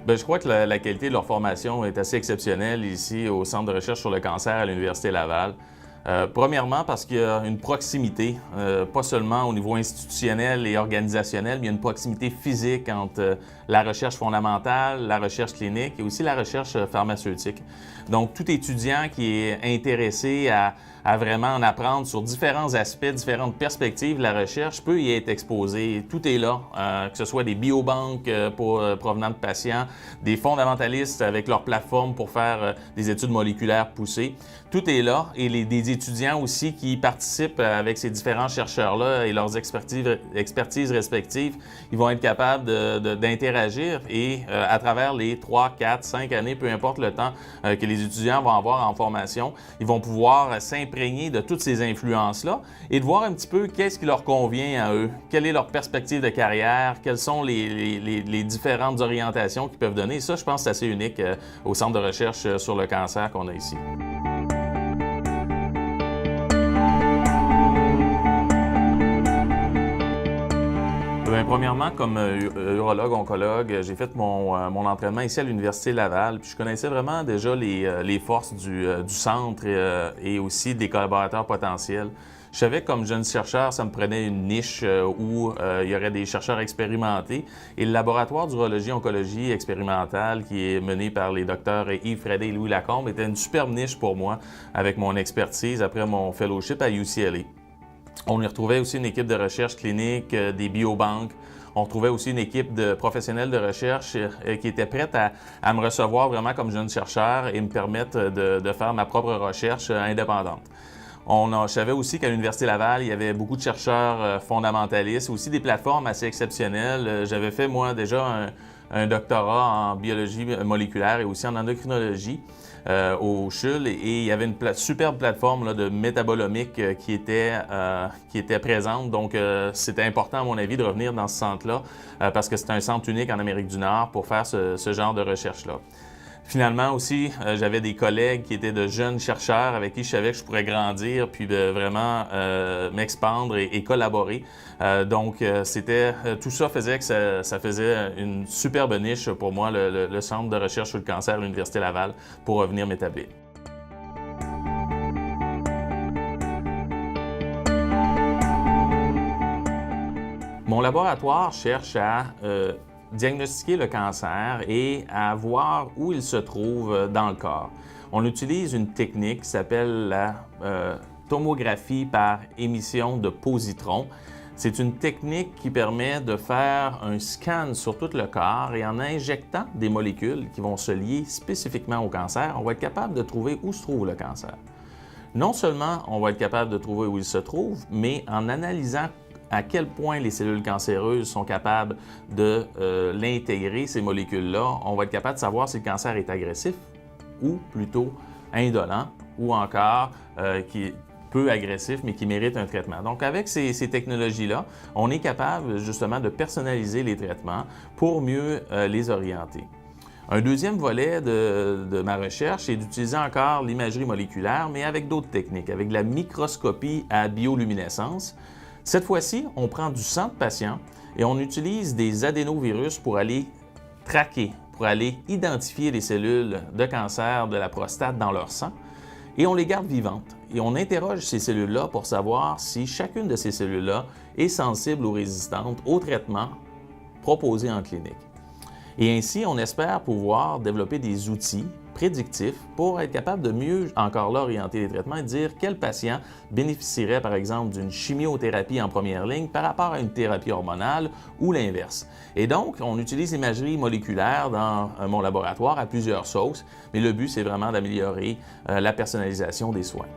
Bien, je crois que la qualité de leur formation est assez exceptionnelle ici au Centre de recherche sur le cancer à l'Université Laval. Premièrement, parce qu'il y a une proximité, pas seulement au niveau institutionnel et organisationnel, mais il y a une proximité physique entre la recherche fondamentale, la recherche clinique et aussi la recherche pharmaceutique. Donc, tout étudiant qui est intéressé à vraiment en apprendre sur différents aspects, différentes perspectives de la recherche peut y être exposé. Tout est là, que ce soit des biobanques provenant de patients, des fondamentalistes avec leur plateforme pour faire des études moléculaires poussées. Tout est là et des étudiants aussi qui participent avec ces différents chercheurs-là et leurs expertises respectives, ils vont être capables d'interagir et à travers les 3, 4, 5 années, peu importe le temps que les étudiants vont avoir en formation, ils vont pouvoir s'imprégner de toutes ces influences-là et de voir un petit peu qu'est-ce qui leur convient à eux, quelle est leur perspective de carrière, quelles sont les différentes orientations qu'ils peuvent donner. Et ça, je pense que c'est assez unique au Centre de recherche sur le cancer qu'on a ici. Bien, premièrement, comme urologue, oncologue, j'ai fait mon entraînement ici à l'Université Laval. Puis je connaissais vraiment déjà les forces du centre et aussi des collaborateurs potentiels. Je savais que comme jeune chercheur, ça me prenait une niche où il y aurait des chercheurs expérimentés. Et le laboratoire d'urologie-oncologie expérimentale qui est mené par les docteurs Yves Fredé et Louis Lacombe était une superbe niche pour moi avec mon expertise après mon fellowship à UCLA. On y retrouvait aussi une équipe de recherche clinique, des biobanques. On retrouvait aussi une équipe de professionnels de recherche qui était prête à me recevoir vraiment comme jeune chercheur et me permettre de faire ma propre recherche indépendante. Je savais aussi qu'à l'Université Laval, il y avait beaucoup de chercheurs fondamentalistes, aussi des plateformes assez exceptionnelles. J'avais fait, moi, déjà un doctorat en biologie moléculaire et aussi en endocrinologie au CHUL et il y avait une superbe plateforme là, de métabolomique qui était présente. Donc, c'était important, à mon avis, de revenir dans ce centre-là parce que c'est un centre unique en Amérique du Nord pour faire ce genre de recherche-là. Finalement aussi, j'avais des collègues qui étaient de jeunes chercheurs avec qui je savais que je pourrais grandir puis de vraiment m'expandre et collaborer. Donc, tout ça faisait que ça faisait une superbe niche pour moi, le Centre de recherche sur le cancer à l'Université Laval, pour revenir m'établir. Mon laboratoire cherche à diagnostiquer le cancer et à voir où il se trouve dans le corps. On utilise une technique qui s'appelle la tomographie par émission de positrons. C'est une technique qui permet de faire un scan sur tout le corps et en injectant des molécules qui vont se lier spécifiquement au cancer, on va être capable de trouver où se trouve le cancer. Non seulement on va être capable de trouver où il se trouve, mais en analysant à quel point les cellules cancéreuses sont capables de l'intégrer, ces molécules-là, on va être capable de savoir si le cancer est agressif ou plutôt indolent ou encore qui est peu agressif mais qui mérite un traitement. Donc avec ces technologies-là, on est capable justement de personnaliser les traitements pour mieux les orienter. Un deuxième volet de ma recherche est d'utiliser encore l'imagerie moléculaire, mais avec d'autres techniques, avec la microscopie à bioluminescence. Cette fois-ci, on prend du sang de patient et on utilise des adénovirus pour aller traquer, pour aller identifier les cellules de cancer de la prostate dans leur sang et on les garde vivantes. Et on interroge ces cellules-là pour savoir si chacune de ces cellules-là est sensible ou résistante au traitement proposé en clinique. Et ainsi, on espère pouvoir développer des outils prédictifs pour être capable de mieux, encore là, orienter les traitements et dire quel patient bénéficierait, par exemple, d'une chimiothérapie en première ligne par rapport à une thérapie hormonale ou l'inverse. Et donc, on utilise l'imagerie moléculaire dans mon laboratoire à plusieurs sauces, mais le but, c'est vraiment d'améliorer la personnalisation des soins.